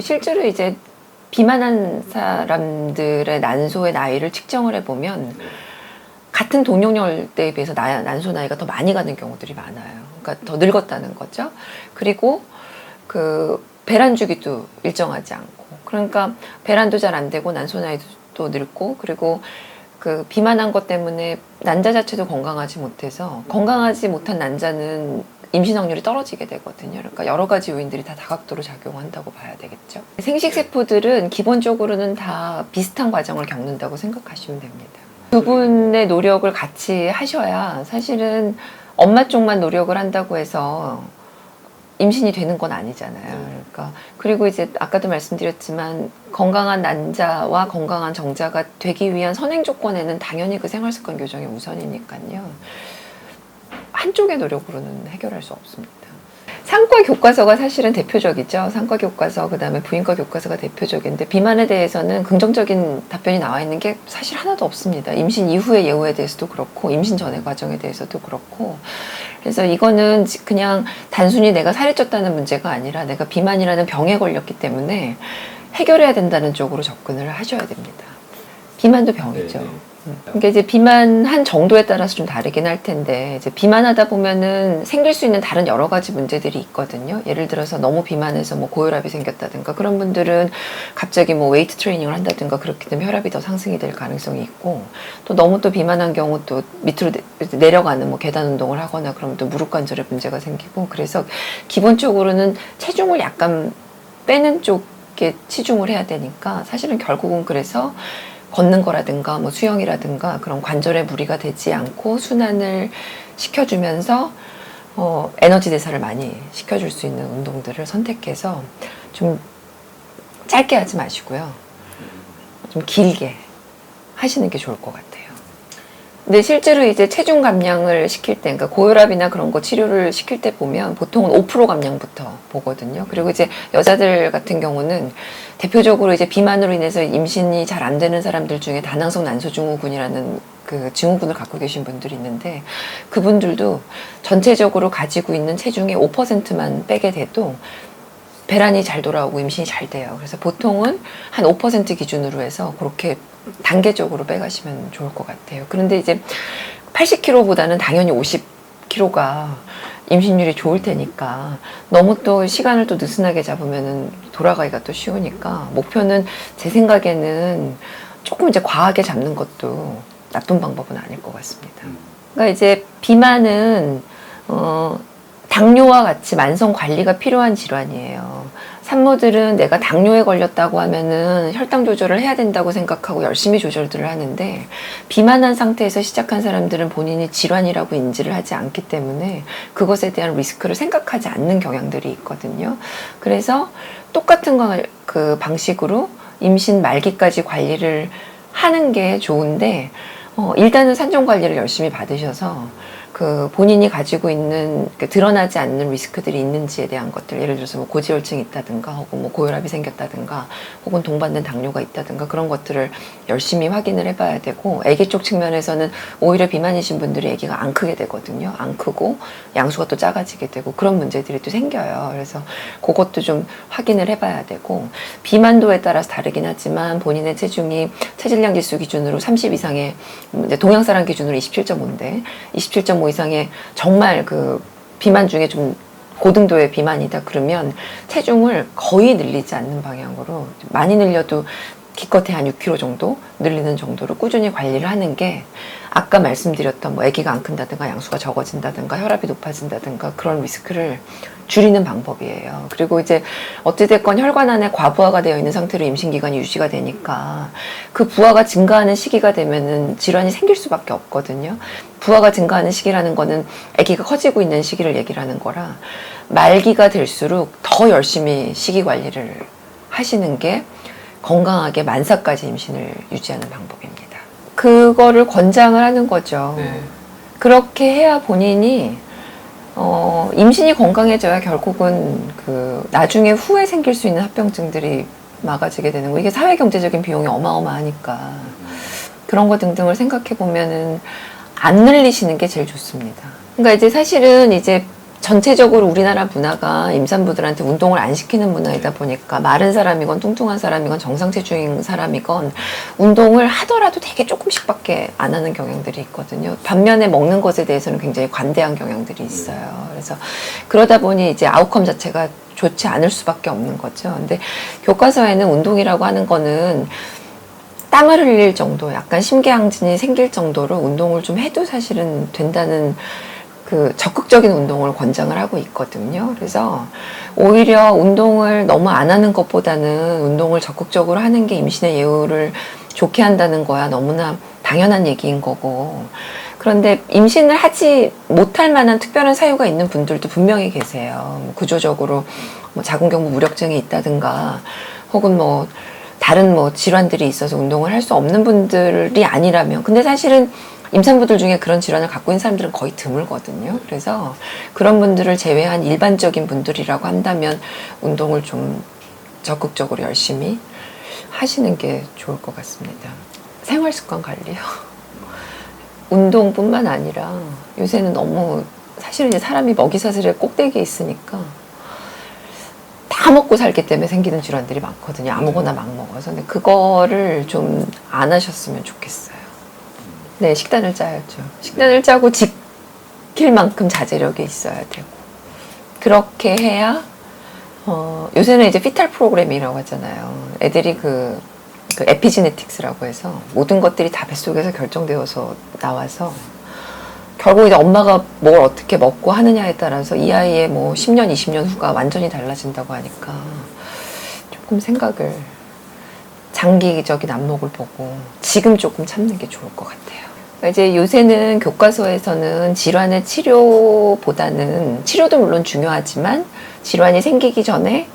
그리고 실제로 이제 비만한 사람들의 난소의 나이를 측정을 해보면 같은 동용열대에 비해서 난소 나이가 더 많이 가는 경우들이 많아요. 그러니까 더 늙었다는 거죠. 그리고 그 배란 주기도 일정하지 않고, 그러니까 배란도 잘 안 되고 난소 나이도 늙고, 그리고 그 비만한 것 때문에 난자 자체도 건강하지 못해서, 건강하지 못한 난자는 임신 확률이 떨어지게 되거든요. 그러니까 여러 가지 요인들이 다 다각도로 작용한다고 봐야 되겠죠. 생식세포들은 기본적으로는 다 비슷한 과정을 겪는다고 생각하시면 됩니다. 두 분의 노력을 같이 하셔야, 사실은 엄마 쪽만 노력을 한다고 해서 임신이 되는 건 아니잖아요. 그러니까, 그리고 이제 아까도 말씀드렸지만 건강한 난자와 건강한 정자가 되기 위한 선행 조건에는 당연히 그 생활습관 교정이 우선이니까요. 한쪽의 노력으로는 해결할 수 없습니다. 상과 교과서가 사실은 대표적이죠. 상과 교과서, 그 다음에 부인과 교과서가 대표적인데, 비만에 대해서는 긍정적인 답변이 나와 있는 게 사실 하나도 없습니다. 임신 이후의 예후에 대해서도 그렇고, 임신 전의 과정에 대해서도 그렇고. 그래서 이거는 그냥 단순히 내가 살이 쪘다는 문제가 아니라 내가 비만이라는 병에 걸렸기 때문에 해결해야 된다는 쪽으로 접근을 하셔야 됩니다. 비만도 병이죠. 네. 그러니까 이제 비만한 정도에 따라서 좀 다르긴 할 텐데, 이제 비만하다 보면은 생길 수 있는 다른 여러 가지 문제들이 있거든요. 예를 들어서 너무 비만해서 뭐 고혈압이 생겼다든가, 그런 분들은 갑자기 뭐 웨이트 트레이닝을 한다든가 그렇게 되면 혈압이 더 상승이 될 가능성이 있고, 또 너무 또 비만한 경우 또 밑으로 내려가는 뭐 계단 운동을 하거나 그러면 또 무릎 관절에 문제가 생기고, 그래서 기본적으로는 체중을 약간 빼는 쪽에 치중을 해야 되니까, 사실은 결국은 그래서 걷는 거라든가 뭐 수영이라든가 그런 관절에 무리가 되지 않고 순환을 시켜주면서 에너지 대사를 많이 시켜줄 수 있는 운동들을 선택해서 좀 짧게 하지 마시고요. 좀 길게 하시는 게 좋을 것 같아요. 근데 실제로 이제 체중 감량을 시킬 때, 그러니까 고혈압이나 그런 거 치료를 시킬 때 보면 보통은 5% 감량부터 보거든요. 그리고 이제 여자들 같은 경우는 대표적으로 이제 비만으로 인해서 임신이 잘 안 되는 사람들 중에 다낭성 난소증후군이라는 그 증후군을 갖고 계신 분들이 있는데, 그분들도 전체적으로 가지고 있는 체중의 5%만 빼게 돼도 배란이 잘 돌아오고 임신이 잘 돼요. 그래서 보통은 한 5% 기준으로 해서 그렇게 단계적으로 빼가시면 좋을 것 같아요. 그런데 이제 80kg보다는 당연히 50kg가 임신율이 좋을 테니까, 너무 또 시간을 또 느슨하게 잡으면은 돌아가기가 또 쉬우니까, 목표는 제 생각에는 조금 이제 과하게 잡는 것도 나쁜 방법은 아닐 것 같습니다. 그러니까 이제 비만은 당뇨와 같이 만성 관리가 필요한 질환이에요. 산모들은 내가 당뇨에 걸렸다고 하면은 혈당 조절을 해야 된다고 생각하고 열심히 조절들을 하는데, 비만한 상태에서 시작한 사람들은 본인이 질환이라고 인지를 하지 않기 때문에 그것에 대한 리스크를 생각하지 않는 경향들이 있거든요. 그래서 똑같은 그 방식으로 임신 말기까지 관리를 하는 게 좋은데, 일단은 산정 관리를 열심히 받으셔서 그 본인이 가지고 있는 드러나지 않는 리스크들이 있는지에 대한 것들, 예를 들어서 뭐 고지혈증이 있다든가, 혹은 뭐 고혈압이 생겼다든가, 혹은 동반된 당뇨가 있다든가, 그런 것들을 열심히 확인을 해봐야 되고, 아기 쪽 측면에서는 오히려 비만이신 분들이 아기가 안 크게 되거든요. 안 크고 양수가 또 작아지게 되고 그런 문제들이 또 생겨요. 그래서 그것도 좀 확인을 해봐야 되고, 비만도에 따라서 다르긴 하지만 본인의 체중이 체질량 지수 기준으로 30 이상의, 동양 사람 기준으로 27.5인데 27.5 이상의 정말 그 비만 중에 좀 고등도의 비만이다 그러면 체중을 거의 늘리지 않는 방향으로, 많이 늘려도 기껏해 한 6kg 정도 늘리는 정도로 꾸준히 관리를 하는 게, 아까 말씀드렸던 뭐 아기가 안 큰다든가 양수가 적어진다든가 혈압이 높아진다든가 그런 리스크를 줄이는 방법이에요. 그리고 이제 어찌됐건 혈관 안에 과부하가 되어 있는 상태로 임신기간이 유지가 되니까, 그 부하가 증가하는 시기가 되면은 질환이 생길 수밖에 없거든요. 부하가 증가하는 시기라는 거는 아기가 커지고 있는 시기를 얘기를 하는 거라, 말기가 될수록 더 열심히 시기 관리를 하시는 게 건강하게 만사까지 임신을 유지하는 방법입니다. 그거를 권장을 하는 거죠. 네. 그렇게 해야 본인이 임신이 건강해져야 결국은 그 나중에 후에 생길 수 있는 합병증들이 막아지게 되는 거. 이게 사회 경제적인 비용이 어마어마하니까 그런 거 등등을 생각해 보면은 안 늘리시는 게 제일 좋습니다. 그러니까 이제 사실은 이제 전체적으로 우리나라 문화가 임산부들한테 운동을 안 시키는 문화이다 보니까 마른 사람이건 뚱뚱한 사람이건 정상 체중인 사람이건 운동을 하더라도 되게 조금씩밖에 안 하는 경향들이 있거든요. 반면에 먹는 것에 대해서는 굉장히 관대한 경향들이 있어요. 그래서 그러다 보니 이제 아웃컴 자체가 좋지 않을 수밖에 없는 거죠. 근데 교과서에는 운동이라고 하는 거는 땀을 흘릴 정도, 약간 심계항진이 생길 정도로 운동을 좀 해도 사실은 된다는 그 적극적인 운동을 권장을 하고 있거든요. 그래서 오히려 운동을 너무 안 하는 것보다는 운동을 적극적으로 하는 게 임신의 예후를 좋게 한다는 거야 너무나 당연한 얘기인 거고. 그런데 임신을 하지 못할 만한 특별한 사유가 있는 분들도 분명히 계세요. 구조적으로 뭐 자궁경부 무력증이 있다든가 혹은 뭐 다른 뭐 질환들이 있어서 운동을 할 수 없는 분들이 아니라면, 근데 사실은 임산부들 중에 그런 질환을 갖고 있는 사람들은 거의 드물거든요. 그래서 그런 분들을 제외한 일반적인 분들이라고 한다면 운동을 좀 적극적으로 열심히 하시는 게 좋을 것 같습니다. 생활습관 관리요. 운동뿐만 아니라 요새는 너무 사실은 이제 사람이 먹이사슬의 꼭대기에 있으니까 다 먹고 살기 때문에 생기는 질환들이 많거든요. 아무거나 막 먹어서. 근데 그거를 좀 안 하셨으면 좋겠어요. 네, 식단을 짜야죠. 식단을 짜고 지킬 만큼 자제력이 있어야 되고. 그렇게 해야, 요새는 이제 피탈 프로그램이라고 하잖아요. 애들이 그 에피지네틱스라고 해서 모든 것들이 다 뱃속에서 결정되어서 나와서 결국 이제 엄마가 뭘 어떻게 먹고 하느냐에 따라서 이 아이의 뭐 10년, 20년 후가 완전히 달라진다고 하니까 조금 생각을, 장기적인 안목을 보고 지금 조금 참는 게 좋을 것 같아요. 그러니까 이제 요새는 교과서에서는 질환의 치료보다는, 치료도 물론 중요하지만 질환이 생기기 전에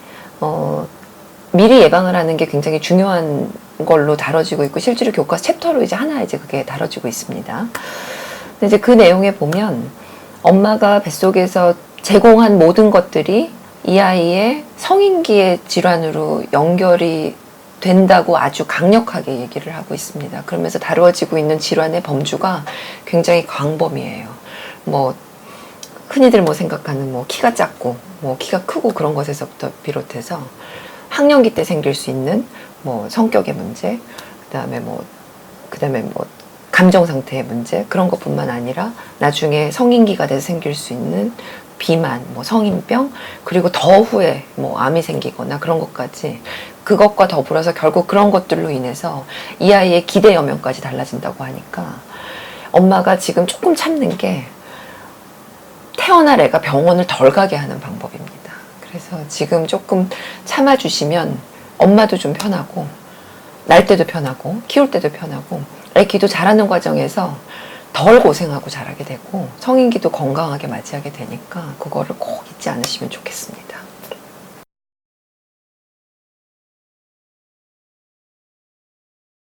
미리 예방을 하는 게 굉장히 중요한 걸로 다뤄지고 있고, 실제로 교과서 챕터로 이제 하나 이제 그게 다뤄지고 있습니다. 근데 이제 그 내용에 보면 엄마가 뱃속에서 제공한 모든 것들이 이 아이의 성인기의 질환으로 연결이 된다고 아주 강력하게 얘기를 하고 있습니다. 그러면서 다루어지고 있는 질환의 범주가 굉장히 광범위해요. 뭐 흔히들 뭐 생각하는 뭐 키가 작고 뭐 키가 크고 그런 것에서부터 비롯해서 학령기 때 생길 수 있는 뭐 성격의 문제, 그다음에 뭐 감정 상태의 문제, 그런 것뿐만 아니라 나중에 성인기가 돼서 생길 수 있는 비만, 뭐 성인병, 그리고 더 후에 뭐 암이 생기거나 그런 것까지, 그것과 더불어서 결국 그런 것들로 인해서 이 아이의 기대 여명까지 달라진다고 하니까 엄마가 지금 조금 참는 게 태어날 애가 병원을 덜 가게 하는 방법입니다. 그래서 지금 조금 참아주시면 엄마도 좀 편하고, 날 때도 편하고, 키울 때도 편하고, 애 기도 자라는 과정에서 덜 고생하고 자라게 되고 성인기도 건강하게 맞이하게 되니까 그거를 꼭 잊지 않으시면 좋겠습니다.